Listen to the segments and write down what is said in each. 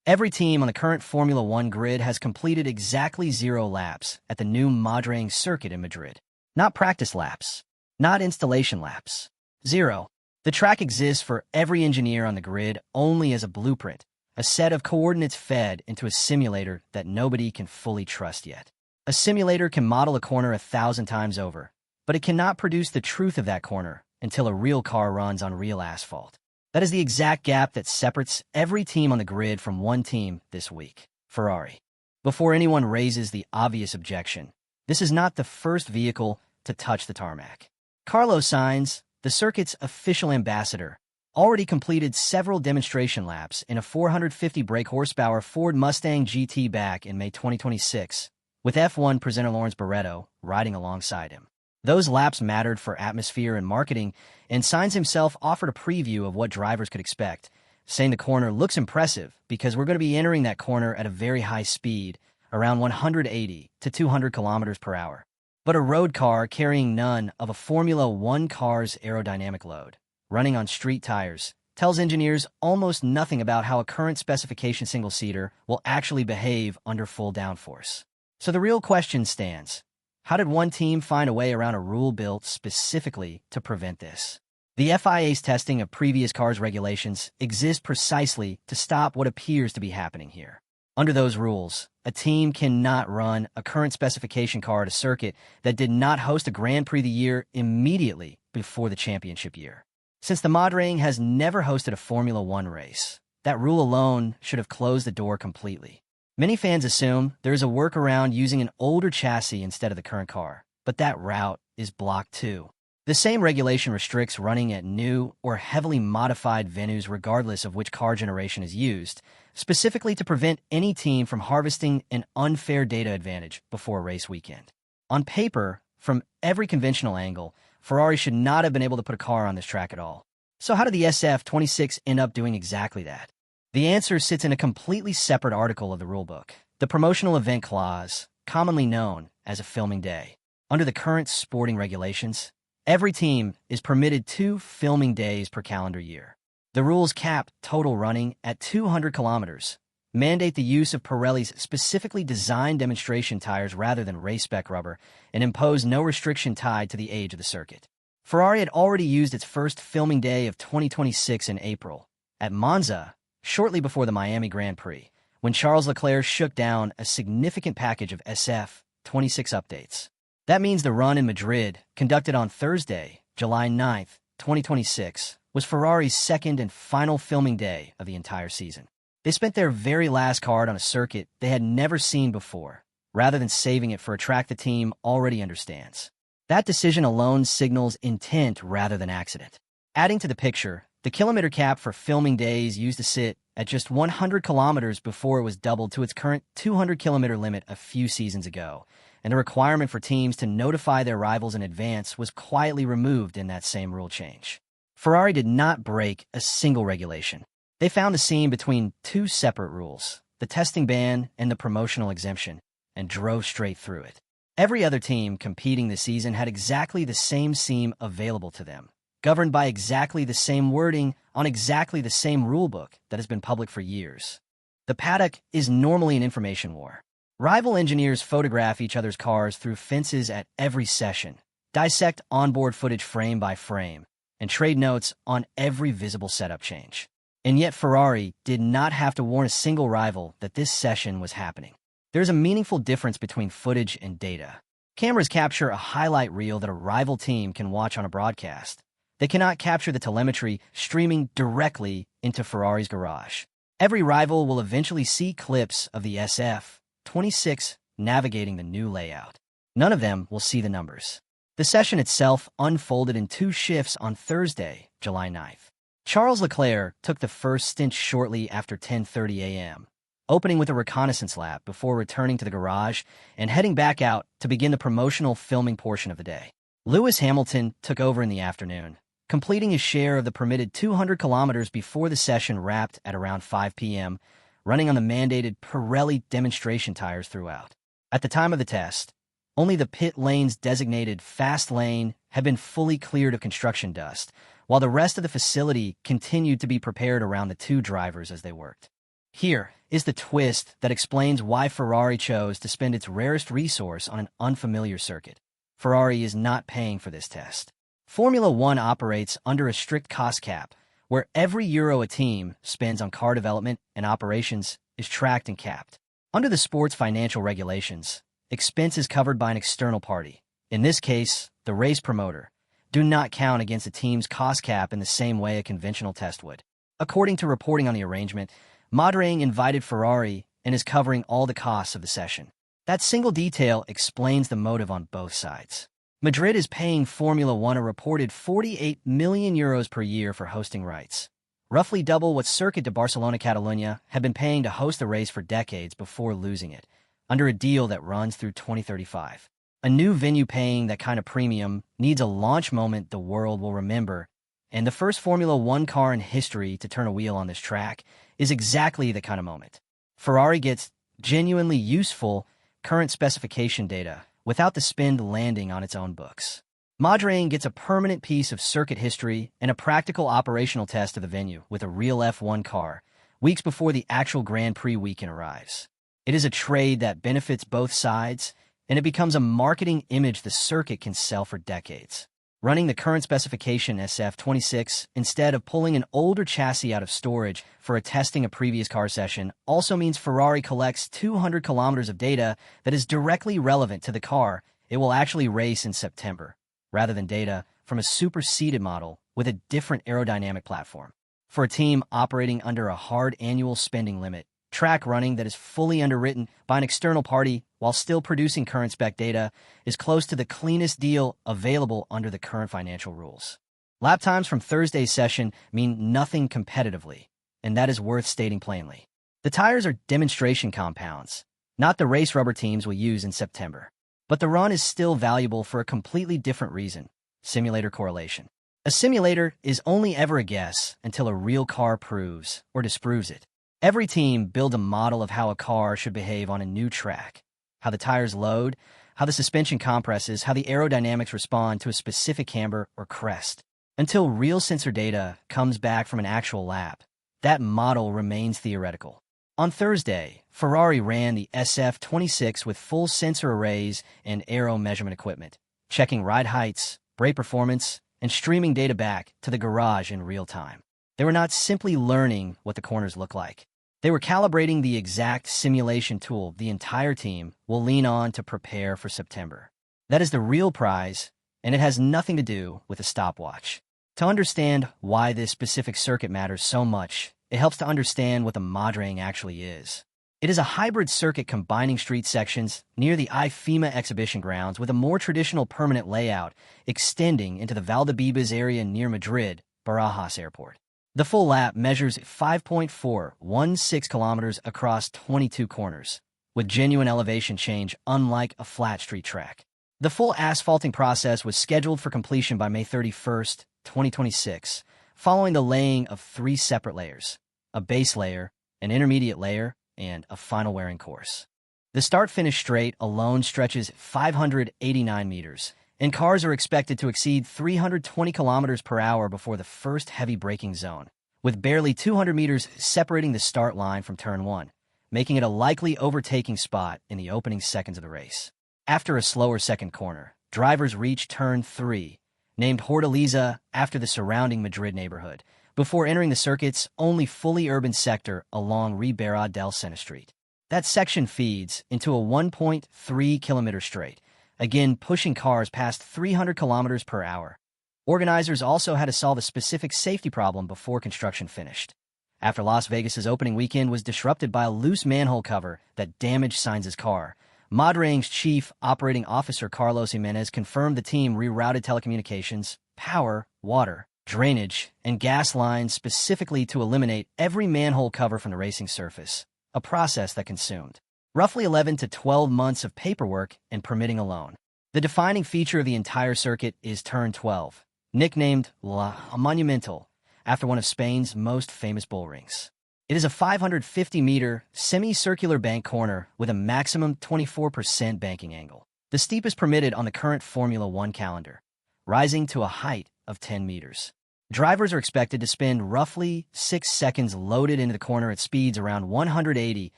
Every team on the current Formula One grid has completed exactly 0 laps at the new Madrid circuit in Madrid. Not practice laps, not installation laps. 0. The track exists for every engineer on the grid only as a blueprint, a set of coordinates fed into a simulator that nobody can fully trust yet. A simulator can model a corner 1,000 times over, but it cannot produce the truth of that corner until a real car runs on real asphalt. That is the exact gap that separates every team on the grid from one team this week, Ferrari. Before anyone raises the obvious objection, this is not the first vehicle to touch the tarmac. Carlos Sainz, the circuit's official ambassador, already completed several demonstration laps in a 450 brake horsepower Ford Mustang GT back in May 2026, with F1 presenter Lawrence Barretto riding alongside him. Those laps mattered for atmosphere and marketing, and Sainz himself offered a preview of what drivers could expect, saying the corner looks impressive because we're going to be entering that corner at a very high speed, around 180 to 200 kilometers per hour. But a road car carrying none of a Formula One car's aerodynamic load, running on street tires, tells engineers almost nothing about how a current specification single-seater will actually behave under full downforce. So the real question stands. How did one team find a way around a rule built specifically to prevent this? The FIA's testing of previous cars' regulations exists precisely to stop what appears to be happening here. Under those rules, a team cannot run a current specification car at a circuit that did not host a Grand Prix of the year immediately before the championship year. Since the Madrid has never hosted a Formula One race, that rule alone should have closed the door completely. Many fans assume there is a workaround using an older chassis instead of the current car, but that route is blocked too. The same regulation restricts running at new or heavily modified venues regardless of which car generation is used, specifically to prevent any team from harvesting an unfair data advantage before a race weekend. On paper, from every conventional angle, Ferrari should not have been able to put a car on this track at all. So how did the SF26 end up doing exactly that? The answer sits in a completely separate article of the rulebook, the Promotional Event Clause, commonly known as a filming day. Under the current sporting regulations, every team is permitted 2 filming days per calendar year. The rules cap total running at 200 kilometers, mandate the use of Pirelli's specifically designed demonstration tires rather than race-spec rubber, and impose no restriction tied to the age of the circuit. Ferrari had already used its first filming day of 2026 in April, at Monza, shortly before the Miami Grand Prix, when Charles Leclerc shook down a significant package of SF26 updates. That means the run in Madrid, conducted on Thursday, July 9th, 2026, was Ferrari's second and final filming day of the entire season. They spent their very last card on a circuit they had never seen before, rather than saving it for a track the team already understands. That decision alone signals intent rather than accident. Adding to the picture, the kilometer cap for filming days used to sit at just 100 kilometers before it was doubled to its current 200-kilometer limit a few seasons ago, and the requirement for teams to notify their rivals in advance was quietly removed in that same rule change. Ferrari did not break a single regulation. They found the seam between 2 separate rules, the testing ban and the promotional exemption, and drove straight through it. Every other team competing this season had exactly the same seam available to them, governed by exactly the same wording on exactly the same rulebook that has been public for years. The paddock is normally an information war. Rival engineers photograph each other's cars through fences at every session, dissect onboard footage frame by frame, and trade notes on every visible setup change. And yet Ferrari did not have to warn a single rival that this session was happening. There's a meaningful difference between footage and data. Cameras capture a highlight reel that a rival team can watch on a broadcast. They cannot capture the telemetry streaming directly into Ferrari's garage. Every rival will eventually see clips of the SF26 navigating the new layout. None of them will see the numbers. The session itself unfolded in 2 shifts on Thursday, July 9th. Charles Leclerc took the first stint shortly after 10:30 a.m., opening with a reconnaissance lap before returning to the garage and heading back out to begin the promotional filming portion of the day. Lewis Hamilton took over in the afternoon, completing his share of the permitted 200 kilometers before the session wrapped at around 5 p.m., running on the mandated Pirelli demonstration tires throughout. At the time of the test, only the pit lane's designated fast lane had been fully cleared of construction dust, while the rest of the facility continued to be prepared around the 2 drivers as they worked. Here is the twist that explains why Ferrari chose to spend its rarest resource on an unfamiliar circuit. Ferrari is not paying for this test. Formula One operates under a strict cost cap, where every euro a team spends on car development and operations is tracked and capped. Under the sport's financial regulations, expenses covered by an external party, in this case, the race promoter, do not count against a team's cost cap in the same way a conventional test would. According to reporting on the arrangement, Madrid invited Ferrari and is covering all the costs of the session. That single detail explains the motive on both sides. Madrid is paying Formula One a reported €48 million per year for hosting rights, roughly double what Circuit de Barcelona Catalunya had been paying to host the race for decades before losing it, under a deal that runs through 2035. A new venue paying that kind of premium needs a launch moment the world will remember, and the first Formula One car in history to turn a wheel on this track is exactly the kind of moment. Ferrari gets genuinely useful current specification data without the spend landing on its own books. Madrid gets a permanent piece of circuit history and a practical operational test of the venue with a real F1 car, weeks before the actual Grand Prix weekend arrives. It is a trade that benefits both sides, and it becomes a marketing image the circuit can sell for decades. Running the current specification SF26 instead of pulling an older chassis out of storage for testing a previous car session also means Ferrari collects 200 kilometers of data that is directly relevant to the car it will actually race in September, rather than data from a superseded model with a different aerodynamic platform. For a team operating under a hard annual spending limit, track running that is fully underwritten by an external party while still producing current spec data is close to the cleanest deal available under the current financial rules. Lap times from Thursday's session mean nothing competitively, and that is worth stating plainly. The tires are demonstration compounds, not the race rubber teams will use in September. But the run is still valuable for a completely different reason: simulator correlation. A simulator is only ever a guess until a real car proves or disproves it. Every team builds a model of how a car should behave on a new track, how the tires load, how the suspension compresses, how the aerodynamics respond to a specific camber or crest. Until real sensor data comes back from an actual lap, that model remains theoretical. On Thursday, Ferrari ran the SF26 with full sensor arrays and aero measurement equipment, checking ride heights, brake performance, and streaming data back to the garage in real time. They were not simply learning what the corners look like. They were calibrating the exact simulation tool the entire team will lean on to prepare for September. That is the real prize, and it has nothing to do with a stopwatch. To understand why this specific circuit matters so much, it helps to understand what the Madrid actually is. It is a hybrid circuit combining street sections near the IFEMA exhibition grounds with a more traditional permanent layout extending into the Valdebebas area near Madrid, Barajas Airport. The full lap measures 5.416 kilometers across 22 corners, with genuine elevation change unlike a flat street track. The full asphalting process was scheduled for completion by May 31st, 2026, following the laying of 3 separate layers: a base layer, an intermediate layer, and a final wearing course. The start-finish straight alone stretches 589 meters, and cars are expected to exceed 320 kilometers per hour before the first heavy braking zone, with barely 200 meters separating the start line from Turn 1, making it a likely overtaking spot in the opening seconds of the race. After a slower second corner, drivers reach Turn 3, named Hortaliza after the surrounding Madrid neighborhood, before entering the circuit's only fully urban sector along Ribera del Sena Street. That section feeds into a 1.3-kilometer straight, again pushing cars past 300 kilometers per hour. Organizers also had to solve a specific safety problem before construction finished, after Las Vegas's opening weekend was disrupted by a loose manhole cover that damaged Sainz's car. Madrid's chief operating officer Carlos Jimenez confirmed the team rerouted telecommunications, power, water, drainage, and gas lines specifically to eliminate every manhole cover from the racing surface, a process that consumed roughly 11 to 12 months of paperwork and permitting alone. The defining feature of the entire circuit is Turn 12, nicknamed La Monumental, after one of Spain's most famous bullrings. It is a 550-meter, semicircular bank corner with a maximum 24% banking angle, the steepest permitted on the current Formula One calendar, rising to a height of 10 meters. Drivers are expected to spend roughly 6 seconds loaded into the corner at speeds around 180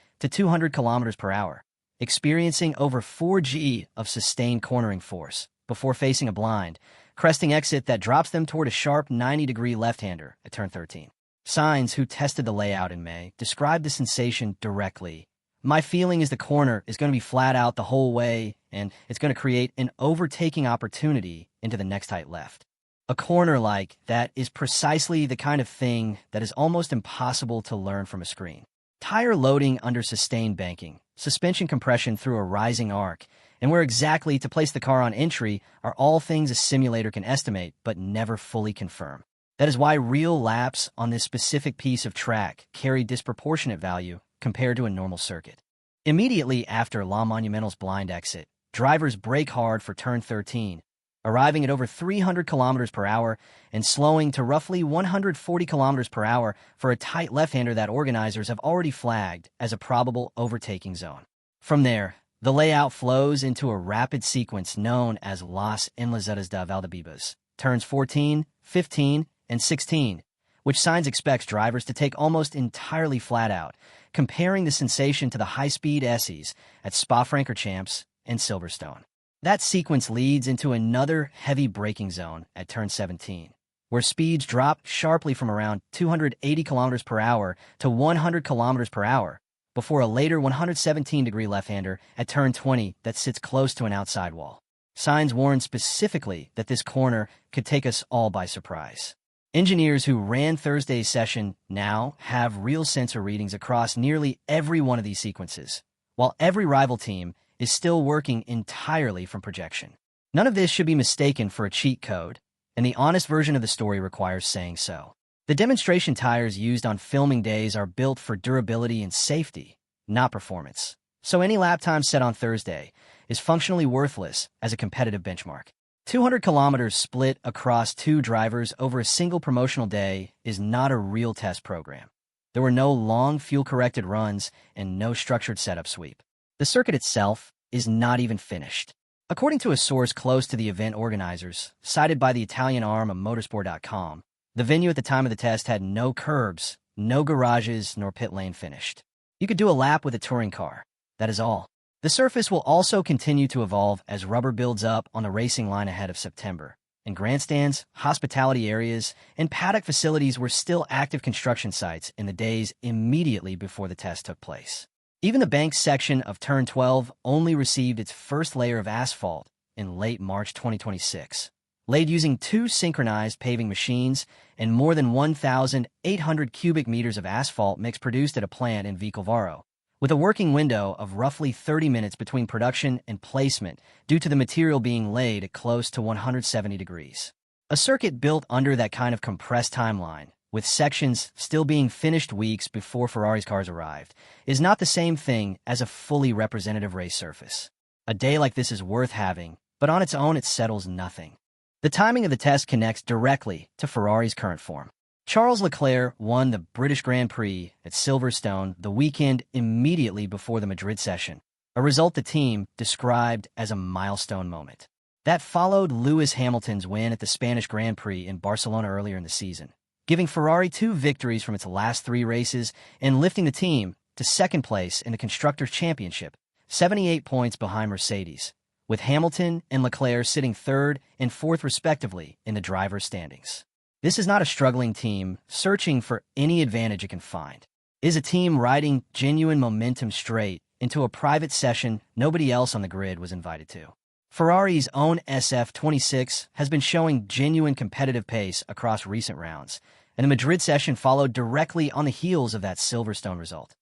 to 200 kilometers per hour, experiencing over 4G of sustained cornering force before facing a blind, cresting exit that drops them toward a sharp 90-degree left-hander at turn 13. Sainz, who tested the layout in May, described the sensation directly. "My feeling is the corner is going to be flat out the whole way, and it's going to create an overtaking opportunity into the next tight left." A corner like that is precisely the kind of thing that is almost impossible to learn from a screen. Tire loading under sustained banking, suspension compression through a rising arc, and where exactly to place the car on entry are all things a simulator can estimate but never fully confirm. That is why real laps on this specific piece of track carry disproportionate value compared to a normal circuit. Immediately after La Monumental's blind exit, drivers brake hard for turn 13, arriving at over 300 kilometers per hour and slowing to roughly 140 kilometers per hour for a tight left-hander that organizers have already flagged as a probable overtaking zone. From there, the layout flows into a rapid sequence known as Las Enlazadas de Valdebebas, turns 14, 15, and 16, which Sainz expects drivers to take almost entirely flat out, comparing the sensation to the high-speed S's at Spa-Francorchamps and Silverstone. That sequence leads into another heavy braking zone at turn 17, where speeds drop sharply from around 280 kilometers per hour to 100 kilometers per hour, before a later 117-degree left-hander at turn 20 that sits close to an outside wall. Sainz warned specifically that this corner could take us all by surprise. Engineers who ran Thursday's session now have real sensor readings across nearly every one of these sequences, while every rival team is still working entirely from projection. None of this should be mistaken for a cheat code, and the honest version of the story requires saying so. The demonstration tires used on filming days are built for durability and safety, not performance. So any lap time set on Thursday is functionally worthless as a competitive benchmark. 200 kilometers split across two drivers over a single promotional day is not a real test program. There were no long fuel-corrected runs and no structured setup sweep. The circuit itself is not even finished. According to a source close to the event organizers, cited by the Italian arm of motorsport.com, the venue at the time of the test had no curbs, no garages, nor pit lane finished. You could do a lap with a touring car. That is all. The surface will also continue to evolve as rubber builds up on the racing line ahead of September, and grandstands, hospitality areas, and paddock facilities were still active construction sites in the days immediately before the test took place. Even the bank section of Turn 12 only received its first layer of asphalt in late March 2026, laid using 2 synchronized paving machines and more than 1,800 cubic meters of asphalt mix produced at a plant in Vicovaro, with a working window of roughly 30 minutes between production and placement due to the material being laid at close to 170 degrees. A circuit built under that kind of compressed timeline, with sections still being finished weeks before Ferrari's cars arrived, is not the same thing as a fully representative race surface. A day like this is worth having, but on its own it settles nothing. The timing of the test connects directly to Ferrari's current form. Charles Leclerc won the British Grand Prix at Silverstone the weekend immediately before the Madrid session, a result the team described as a milestone moment. That followed Lewis Hamilton's win at the Spanish Grand Prix in Barcelona earlier in the season, giving Ferrari 2 victories from its last 3 races and lifting the team to second place in the Constructors' Championship, 78 points behind Mercedes, with Hamilton and Leclerc sitting 3rd and 4th respectively in the drivers' standings. This is not a struggling team searching for any advantage it can find. It is a team riding genuine momentum straight into a private session nobody else on the grid was invited to. Ferrari's own SF26 has been showing genuine competitive pace across recent rounds, and the Madrid session followed directly on the heels of that Silverstone result.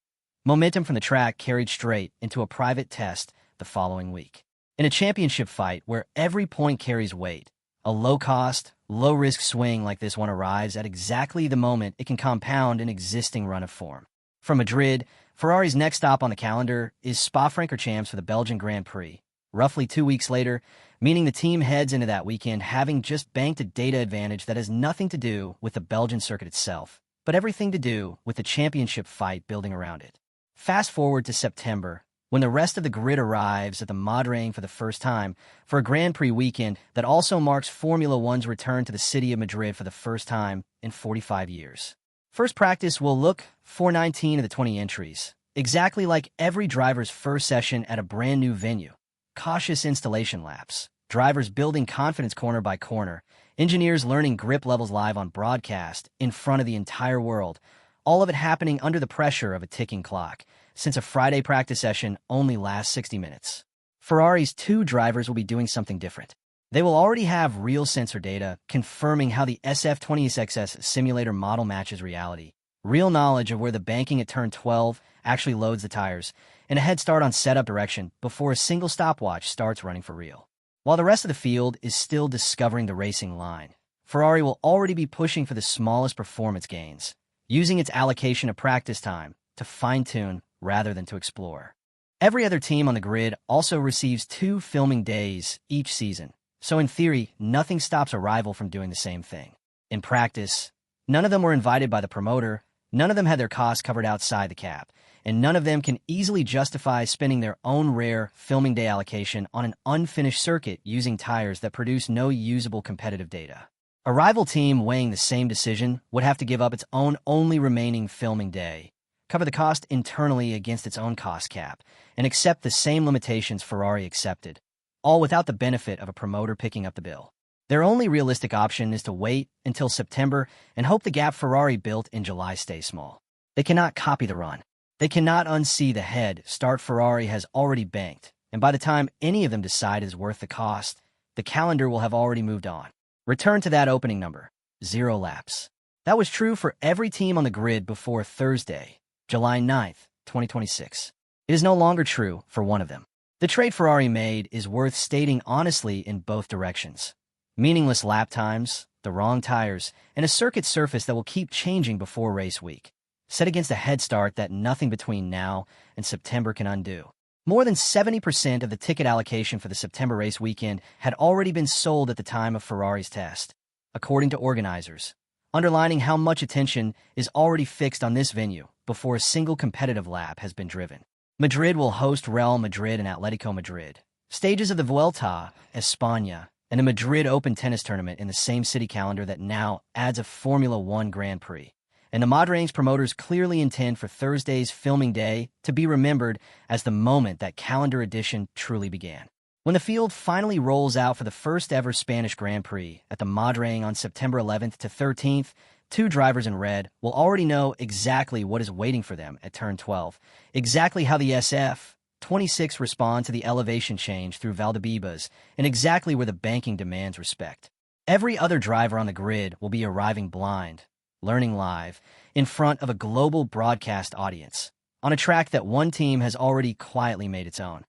Momentum from the track carried straight into a private test the following week. In a championship fight where every point carries weight, a low-cost, low-risk swing like this one arrives at exactly the moment it can compound an existing run of form. From Madrid, Ferrari's next stop on the calendar is Spa-Francorchamps for the Belgian Grand Prix, roughly 2 weeks later, meaning the team heads into that weekend having just banked a data advantage that has nothing to do with the Belgian circuit itself, but everything to do with the championship fight building around it. Fast forward to September, when the rest of the grid arrives at the Madrid for the first time for a Grand Prix weekend that also marks Formula One's return to the city of Madrid for the first time in 45 years. First practice will look 419 of the 20 entries, exactly like every driver's first session at a brand new venue. Cautious installation laps, drivers building confidence corner by corner, engineers learning grip levels live on broadcast in front of the entire world, all of it happening under the pressure of a ticking clock, since a Friday practice session only lasts 60 minutes. Ferrari's 2 drivers will be doing something different. They will already have real sensor data confirming how the SF20XS simulator model matches reality, real knowledge of where the banking at turn 12 actually loads the tires, and a head start on setup direction before a single stopwatch starts running for real. While the rest of the field is still discovering the racing line, Ferrari will already be pushing for the smallest performance gains, using its allocation of practice time to fine-tune rather than to explore. Every other team on the grid also receives 2 filming days each season, so in theory, nothing stops a rival from doing the same thing. In practice, none of them were invited by the promoter, none of them had their costs covered outside the cap, and none of them can easily justify spending their own rare filming day allocation on an unfinished circuit using tires that produce no usable competitive data. A rival team weighing the same decision would have to give up its own only remaining filming day, cover the cost internally against its own cost cap, and accept the same limitations Ferrari accepted, all without the benefit of a promoter picking up the bill. Their only realistic option is to wait until September and hope the gap Ferrari built in July stays small. They cannot copy the run. They cannot unsee the head start Ferrari has already banked, and by the time any of them decide it is worth the cost, the calendar will have already moved on. Return to that opening number, 0 laps. That was true for every team on the grid before Thursday, July 9th, 2026. It is no longer true for one of them. The trade Ferrari made is worth stating honestly in both directions. Meaningless lap times, the wrong tires, and a circuit surface that will keep changing before race week, set against a head start that nothing between now and September can undo. More than 70% of the ticket allocation for the September race weekend had already been sold at the time of Ferrari's test, according to organizers, underlining how much attention is already fixed on this venue before a single competitive lap has been driven. Madrid will host Real Madrid and Atletico Madrid, stages of the Vuelta a España, and a Madrid Open tennis tournament in the same city calendar that now adds a Formula One Grand Prix. And the Madrid's promoters clearly intend for Thursday's filming day to be remembered as the moment that calendar edition truly began. When the field finally rolls out for the first ever Spanish Grand Prix at the Madrid on September 11th to 13th, 2 drivers in red will already know exactly what is waiting for them at turn 12, exactly how the SF26 respond to the elevation change through Valdebebas, and exactly where the banking demands respect. Every other driver on the grid will be arriving blind, learning live, in front of a global broadcast audience, on a track that one team has already quietly made its own.